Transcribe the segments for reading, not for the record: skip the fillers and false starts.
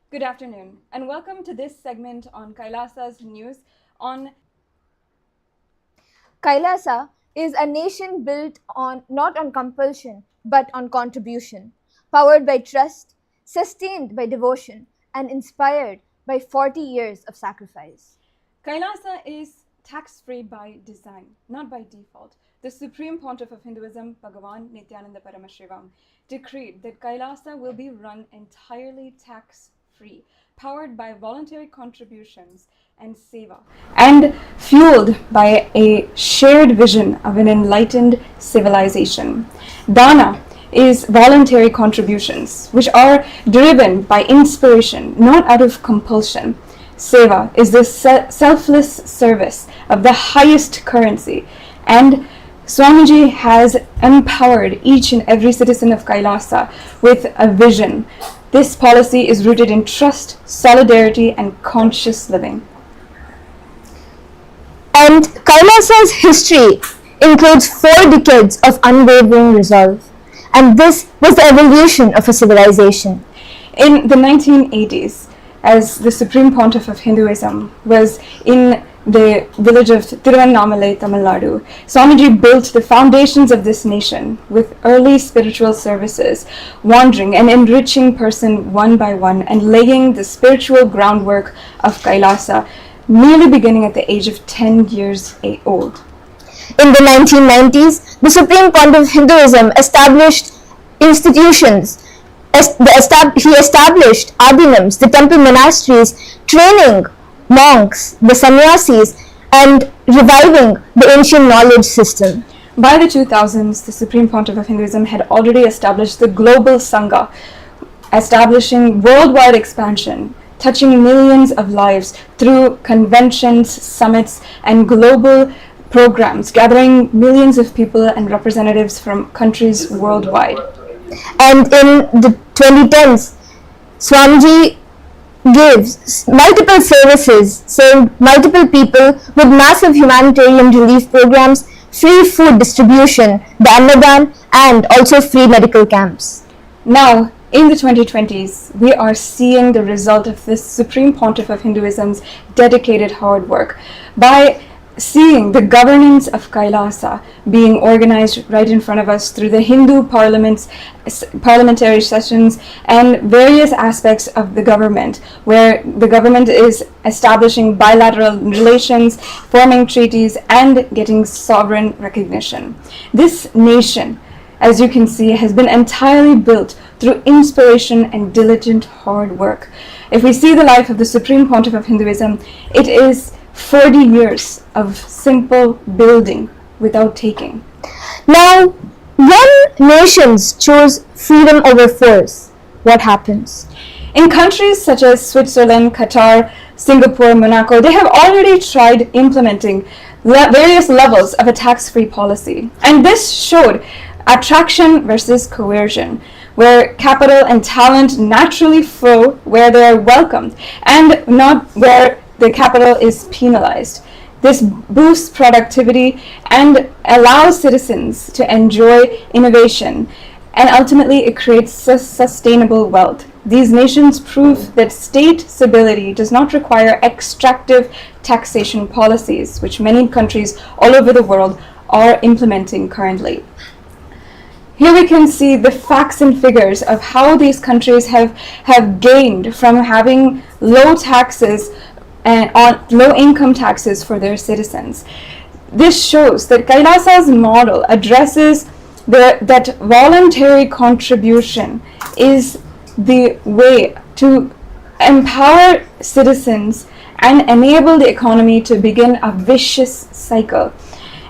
Good afternoon, and welcome to this segment on KAILASA's news on KAILASA is a nation built not on compulsion but on contribution, powered by trust, sustained by devotion, and inspired by 40 years of sacrifice. KAILASA is tax-free by design, not by default. The Supreme Pontiff of Hinduism, Bhagavan NITHYANANDA PARAMASHIVAM, decreed that KAILASA will be run entirely tax-free, powered by voluntary contributions and seva, and fueled by a shared vision of an enlightened civilization. Dāna is voluntary contributions, which are driven by inspiration, not out of compulsion. Seva is the selfless service of the highest currency, and Swamiji has empowered each and every citizen of Kailasa with a vision. This policy is rooted in trust, solidarity, and conscious living. And Kailasa's history includes 4 decades of unwavering resolve, and this was the evolution of a civilization. In the 1980s, as the Supreme Pontiff of Hinduism was in the village of Tiruvannamalai, Tamil Nadu, Swamiji built the foundations of this nation with early spiritual services, wandering and enriching person one by one, and laying the spiritual groundwork of Kailasa, nearly beginning at the age of 10 years old. In the 1990s, the Supreme Pontiff of Hinduism established institutions. He established adinams, the temple monasteries, training monks, the sannyasis, and reviving the ancient knowledge system. By the 2000s, the Supreme Pontiff of Hinduism had already established the global Sangha, establishing worldwide expansion, touching millions of lives through conventions, summits, and global programs, gathering millions of people and representatives from countries worldwide. And in the 2010s, Swamiji gives multiple services, served multiple people with massive humanitarian relief programs, free food distribution, the Annadan, and also free medical camps. Now, in the 2020s, we are seeing the result of this Supreme Pontiff of Hinduism's dedicated hard work by seeing the governance of Kailasa being organized right in front of us through the Hindu parliamentary sessions and various aspects of the government, where the government is establishing bilateral relations, forming treaties, and getting sovereign recognition. This nation, as you can see, has been entirely built through inspiration and diligent hard work. If we see the life of the Supreme Pontiff of Hinduism, it is 40 years of simple building without taking. Now, when nations choose freedom over force, what happens? In countries such as Switzerland, Qatar, Singapore, Monaco, they have already tried implementing various levels of a tax-free policy. And this showed attraction versus coercion, where capital and talent naturally flow where they are welcomed and not where the capital is penalized. This boosts productivity and allows citizens to enjoy innovation, and ultimately it creates sustainable wealth. These nations prove that state stability does not require extractive taxation policies, which many countries all over the world are implementing currently. Here we can see the facts and figures of how these countries have gained from having low taxes and on low income taxes for their citizens. This shows that Kailasa's model addresses that voluntary contribution is the way to empower citizens and enable the economy to begin a vicious cycle.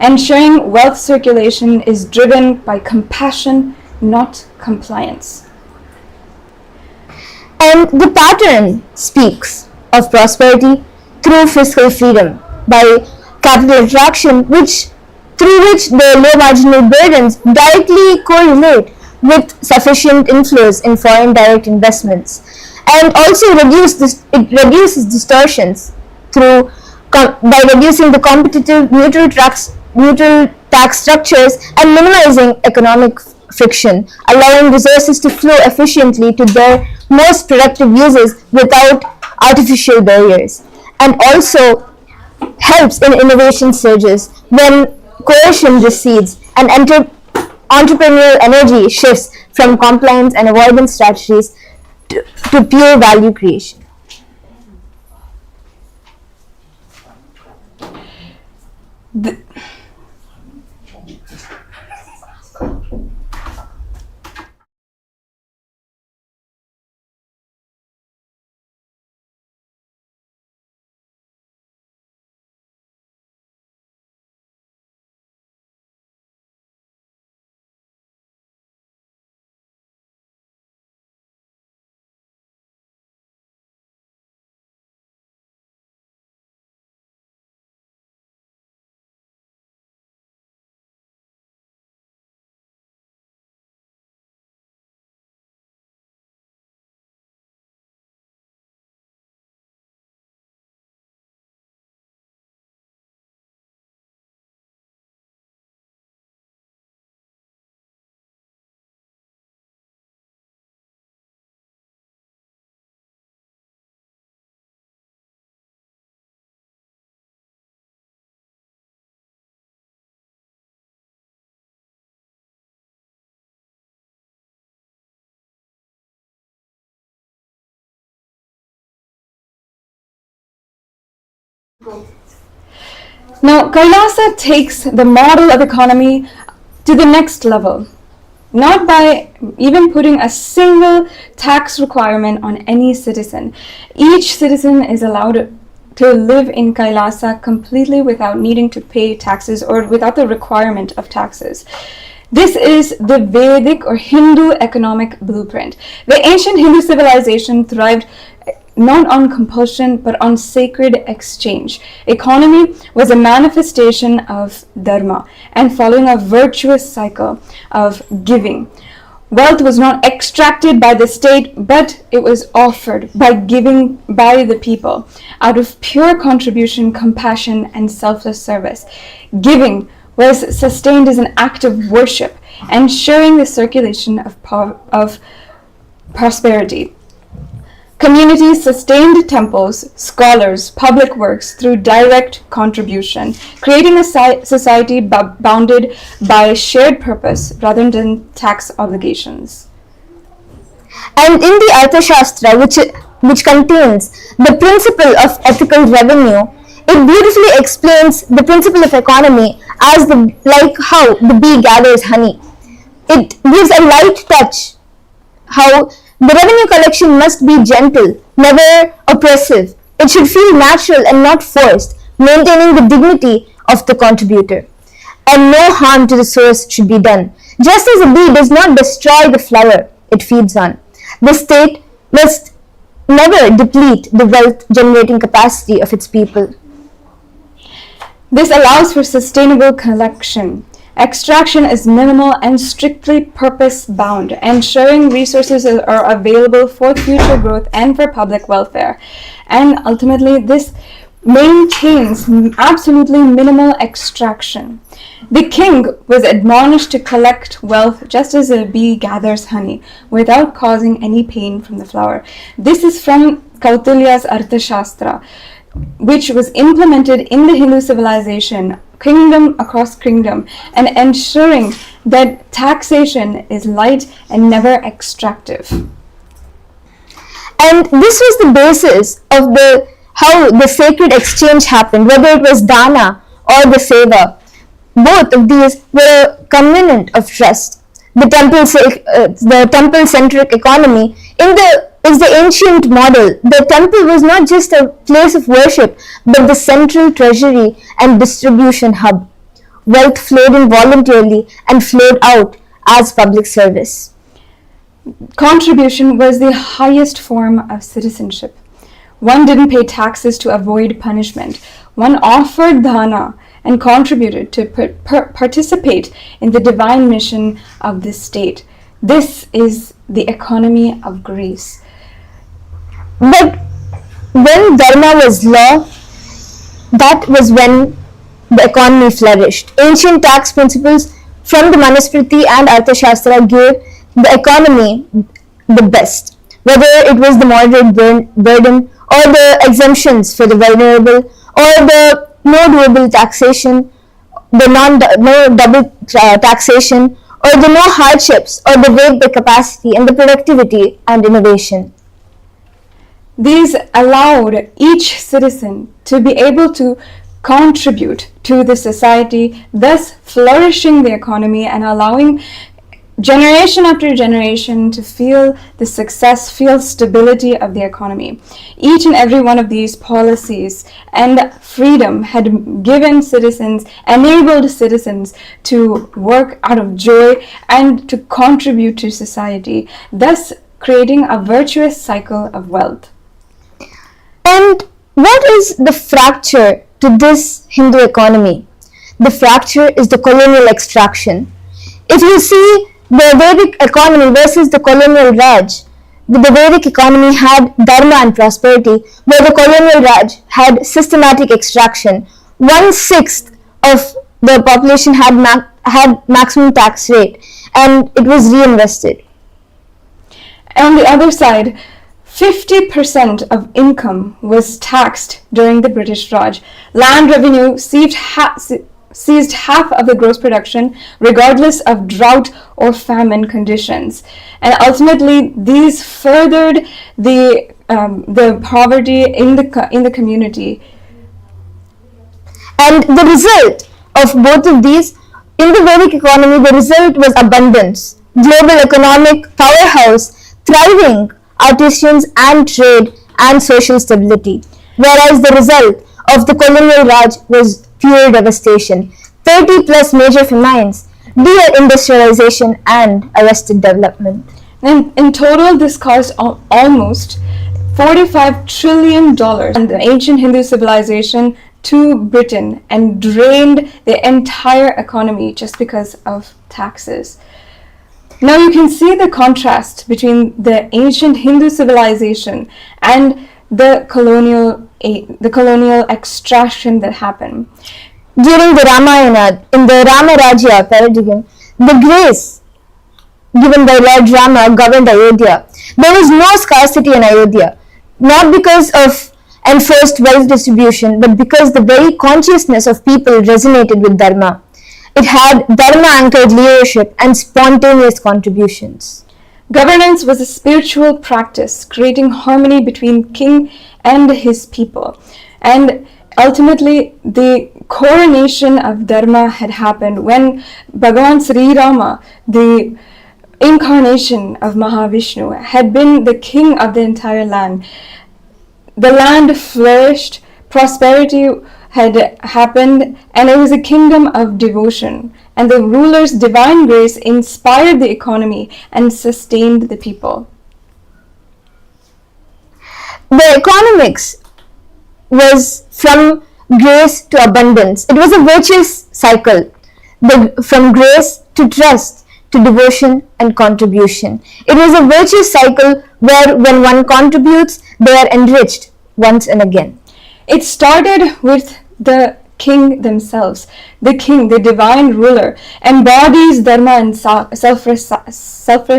Ensuring wealth circulation is driven by compassion, not compliance. And the pattern speaks of prosperity through fiscal freedom, by capital attraction, through which the low marginal burdens directly correlate with sufficient inflows in foreign direct investments, and also it reduces distortions by reducing the competitive neutral tax structures and minimizing economic friction, allowing resources to flow efficiently to their most productive uses without artificial barriers, and also helps in innovation surges when coercion recedes and entrepreneurial energy shifts from compliance and avoidance strategies to pure value creation. Now, Kailasa takes the model of economy to the next level, not by even putting a single tax requirement on any citizen. Each citizen is allowed to live in Kailasa completely without needing to pay taxes or without the requirement of taxes. This is the Vedic or Hindu economic blueprint. The ancient Hindu civilization thrived not on compulsion but on sacred exchange. Economy was a manifestation of dharma and following a virtuous cycle of giving. Wealth was not extracted by the state, but it was offered by giving by the people out of pure contribution, compassion, and selfless service. Giving was sustained as an act of worship, ensuring the circulation of prosperity. Communities sustained temples, scholars, public works through direct contribution, creating a society bounded by shared purpose rather than tax obligations. And in the Arthashastra, which contains the principle of ethical revenue, it beautifully explains the principle of economy as like how the bee gathers honey. It gives a light touch how the revenue collection must be gentle, never oppressive. It should feel natural and not forced, maintaining the dignity of the contributor. And no harm to the source should be done. Just as a bee does not destroy the flower it feeds on, the state must never deplete the wealth generating capacity of its people. This allows for sustainable collection. Extraction is minimal and strictly purpose-bound, ensuring resources are available for future growth and for public welfare. And ultimately, this maintains absolutely minimal extraction. The king was admonished to collect wealth just as a bee gathers honey, without causing any pain from the flower. This is from Kautilya's Arthashastra, which was implemented in the Hindu civilization, kingdom across kingdom, and ensuring that taxation is light and never extractive. And this was the basis of how the sacred exchange happened, whether it was dāna or the seva. Both of these were a covenant of trust. The temple-centric economy is the ancient model. The temple was not just a place of worship, but the central treasury and distribution hub. Wealth flowed in voluntarily and flowed out as public service. Contribution was the highest form of citizenship. One didn't pay taxes to avoid punishment. One offered dāna and contributed to participate in the divine mission of the state. This is the economy of Greece. But when dharma was law, that was when the economy flourished. Ancient tax principles from the Manusmriti and Arthashastra gave the economy the best, whether it was the moderate burden or the exemptions for the vulnerable or the no dual taxation, the no double taxation, or the no hardships, or the weight the capacity and the productivity and innovation. These allowed each citizen to be able to contribute to the society, thus flourishing the economy and allowing generation after generation to feel the success, feel stability of the economy. Each and every one of these policies and freedom had given citizens, enabled citizens to work out of joy and to contribute to society, thus creating a virtuous cycle of wealth. And what is the fracture to this Hindu economy? The fracture is the colonial extraction. If you see the Vedic economy versus the colonial Raj, the Vedic economy had dharma and prosperity, where the colonial Raj had systematic extraction. 1/6 of the population had maximum tax rate, and it was reinvested. On the other side, 50% of income was taxed during the British Raj. Land revenue seized half of the gross production, regardless of drought or famine conditions. And ultimately, these furthered the poverty in the community. And the result of both of these, in the Vedic economy, the result was abundance, global economic powerhouse, thriving artisans and trade and social stability. Whereas the result of the colonial Raj was pure devastation, 30 plus major famines, deindustrialization and arrested development. And in total, this caused almost $45 trillion in the ancient Hindu civilization to Britain and drained the entire economy just because of taxes. Now you can see the contrast between the ancient Hindu civilization and the colonial extraction that happened. During the Ramayana, in the Rama Rajya paradigm, the grace given by Lord Rama governed Ayodhya. There was no scarcity in Ayodhya, not because of enforced wealth distribution, but because the very consciousness of people resonated with Dharma. It had Dharma-anchored leadership and spontaneous contributions. Governance was a spiritual practice, creating harmony between king and his people. And ultimately, the coronation of Dharma had happened when Bhagavan Sri Rama, the incarnation of Mahavishnu, had been the king of the entire land. The land flourished, prosperity had happened, and it was a kingdom of devotion. And the ruler's divine grace inspired the economy and sustained the people. The economics was from grace to abundance. It was a virtuous cycle, from grace to trust to devotion and contribution. It was a virtuous cycle where when one contributes, they are enriched once and again. It started with the king themselves. The king, the divine ruler, embodies dharma and selfless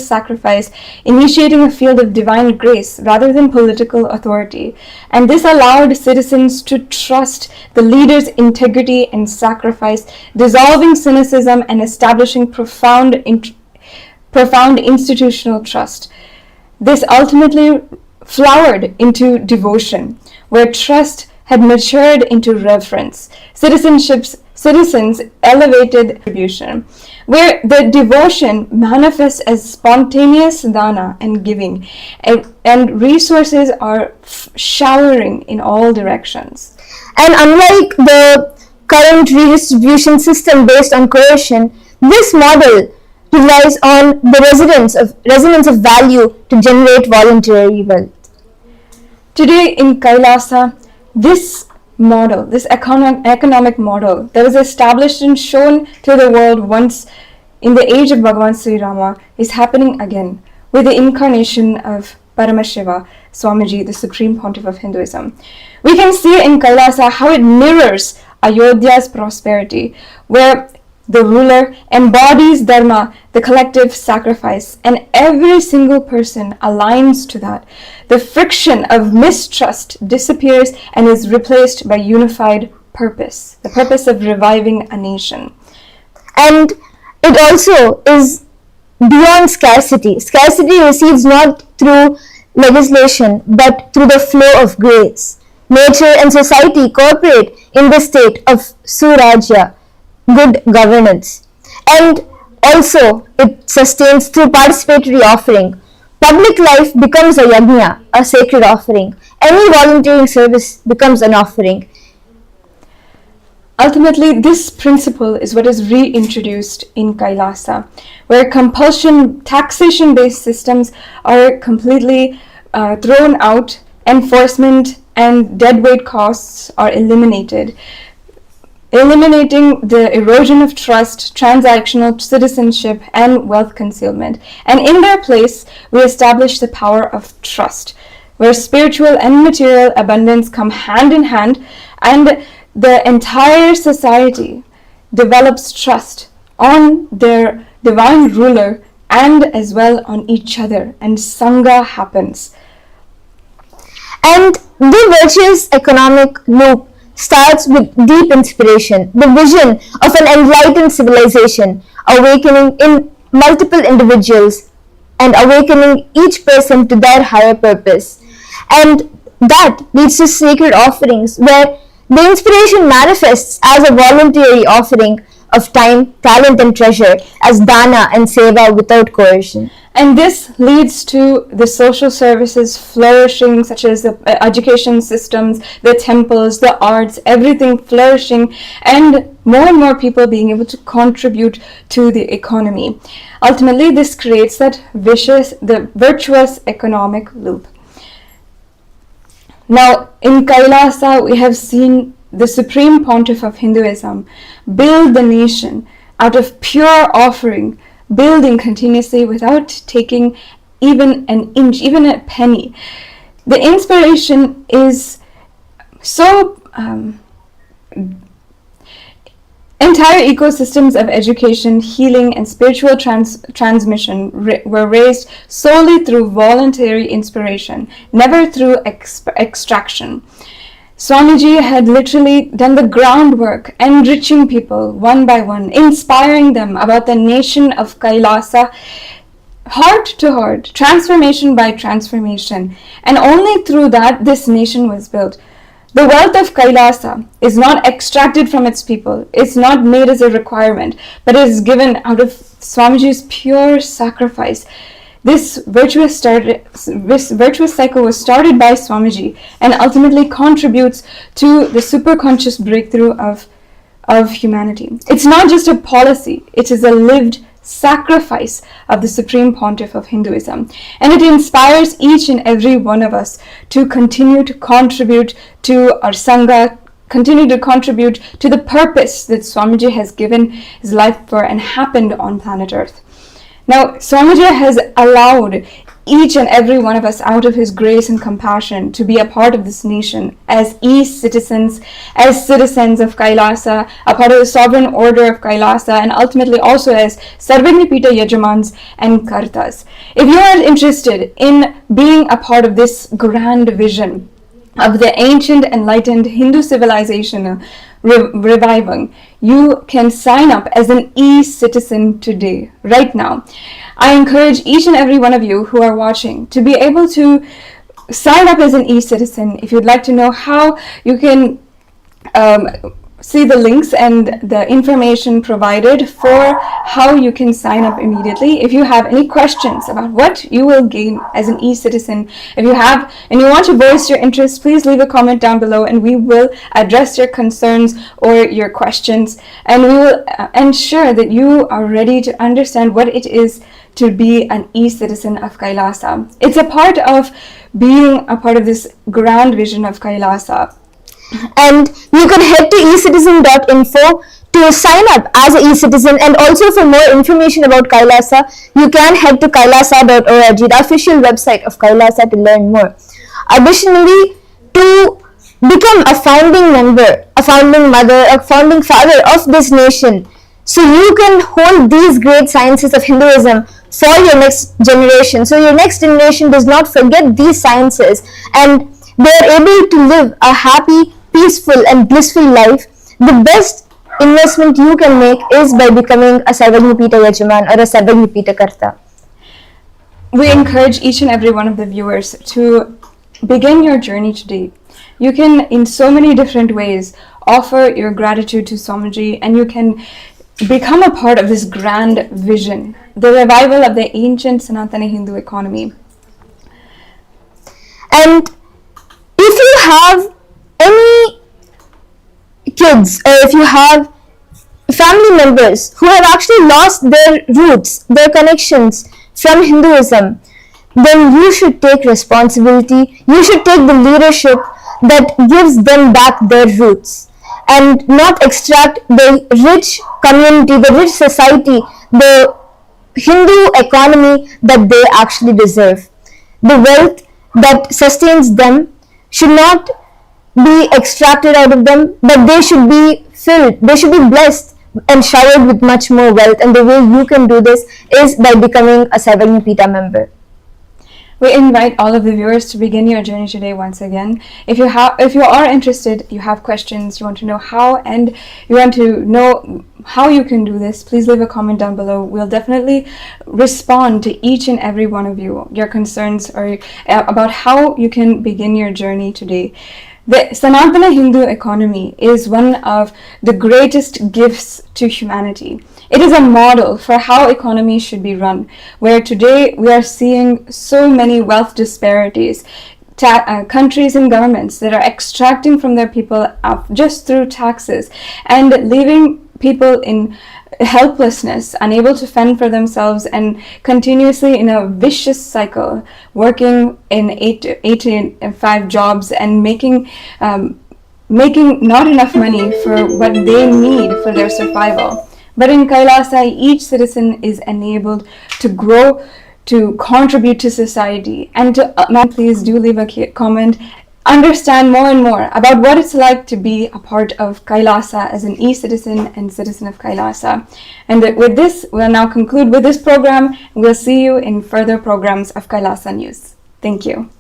sacrifice, initiating a field of divine grace rather than political authority. And this allowed citizens to trust the leader's integrity and sacrifice, dissolving cynicism and establishing profound institutional trust. This ultimately flowered into devotion, where trust had matured into reverence. Citizens elevated attribution, where the devotion manifests as spontaneous dāna and giving, and resources are showering in all directions. And unlike the current redistribution system based on coercion, this model relies on the resonance of value to generate voluntary wealth. Today in KAILASA, this model, this economic model that was established and shown to the world once in the age of Bhagavan Sri Rama is happening again with the incarnation of Paramashiva, Swamiji, the Supreme Pontiff of Hinduism. We can see in KAILASA how it mirrors Ayodhya's prosperity, where the ruler, embodies dharma, the collective sacrifice, and every single person aligns to that. The friction of mistrust disappears and is replaced by unified purpose, the purpose of reviving a nation. And it also is beyond scarcity. Scarcity receives not through legislation but through the flow of grace. Nature and society cooperate in the state of Surajya, good governance. And also it sustains through participatory offering. Public life becomes a yajna, a sacred offering. Any volunteering service becomes an offering. Ultimately, this principle is what is reintroduced in Kailasa, where compulsion, taxation-based systems are completely thrown out, enforcement and deadweight costs are eliminated, eliminating the erosion of trust, transactional citizenship, and wealth concealment. And in their place, we establish the power of trust, where spiritual and material abundance come hand in hand, and the entire society develops trust on their divine ruler and as well on each other, and Sangha happens. And the virtuous economic loop starts with deep inspiration, the vision of an enlightened civilization, awakening in multiple individuals and awakening each person to their higher purpose. And that leads to sacred offerings, where the inspiration manifests as a voluntary offering of time, talent and treasure as dāna and seva without coercion. And this leads to the social services flourishing, such as the education systems, the temples, the arts, everything flourishing, and more people being able to contribute to the economy. Ultimately, this creates that the virtuous economic loop. Now, in Kailasa, we have seen the Supreme Pontiff of Hinduism build the nation out of pure offering, building continuously without taking even an inch, even a penny. The inspiration is so entire ecosystems of education, healing, and spiritual transmission were raised solely through voluntary inspiration, never through extraction. Swamiji had literally done the groundwork, enriching people one by one, inspiring them about the nation of Kailasa, heart to heart, transformation by transformation, and only through that this nation was built. The wealth of Kailasa is not extracted from its people, it's not made as a requirement, but it is given out of Swamiji's pure sacrifice. This virtuous cycle was started by Swamiji and ultimately contributes to the superconscious breakthrough of humanity. It's not just a policy, it is a lived sacrifice of the Supreme Pontiff of Hinduism. And it inspires each and every one of us to continue to contribute to our Sangha, continue to contribute to the purpose that Swamiji has given his life for and happened on planet Earth. Now, Swamiji has allowed each and every one of us, out of his grace and compassion, to be a part of this nation as citizens of Kailasa, a part of the sovereign order of Kailasa, and ultimately also as Sarvagnipita Yajamans and Kartas. If you are interested in being a part of this grand vision of the ancient enlightened Hindu civilization reviving, you can sign up as an e-citizen today, right now. I encourage each and every one of you who are watching to be able to sign up as an e-citizen. If you'd like to know how, you can see the links and the information provided for how you can sign up immediately. If you have any questions about what you will gain as an e-citizen, if you have and you want to voice your interest, please leave a comment down below and we will address your concerns or your questions, and we will ensure that you are ready to understand what it is to be an e-citizen of Kailasa. It's a part of being a part of this grand vision of Kailasa. And you can head to ecitizen.info to sign up as an e-citizen, and also for more information about Kailasa, you can head to kailasa.org, the official website of Kailasa, to learn more. Additionally, to become a founding member, a founding mother, a founding father of this nation, So you can hold these great sciences of Hinduism for your next generation. So your next generation does not forget these sciences and they are able to live a happy, peaceful and blissful life. The best investment you can make is by becoming a Sarvajñapīta Yajaman or a Sarvajñapīta Karta. We encourage each and every one of the viewers to begin your journey today. You can, in so many different ways, offer your gratitude to Swamiji, and you can become a part of this grand vision, the revival of the ancient Sanatana Hindu economy. And if you have any kids or if you have family members who have actually lost their roots, their connections from Hinduism, then you should take responsibility, you should take the leadership that gives them back their roots and not extract the rich community, the rich society, the Hindu economy that they actually deserve. The wealth that sustains them should not be extracted out of them, but they should be filled, they should be blessed and showered with much more wealth. And the way you can do this is by becoming a Sarvajñapīta member. We invite all of the viewers to begin your journey today once again. If you are interested, you have questions, you want to know how, and you want to know how you can do this, please leave a comment down below. We'll definitely respond to each and every one of you. Your concerns are about how you can begin your journey today. The Sanatana Hindu economy is one of the greatest gifts to humanity. It is a model for how economies should be run, where today we are seeing so many wealth disparities, countries and governments that are extracting from their people just through taxes and leaving people in helplessness, unable to fend for themselves, and continuously in a vicious cycle, working in 8 to 5 jobs and making not enough money for what they need for their survival. But in Kailasa, each citizen is enabled to grow, to contribute to society, and to please do leave a comment. Understand more and more about what it's like to be a part of Kailasa as an e-citizen and citizen of Kailasa. And with this, we'll now conclude with this program. We'll see you in further programs of Kailasa News. Thank you.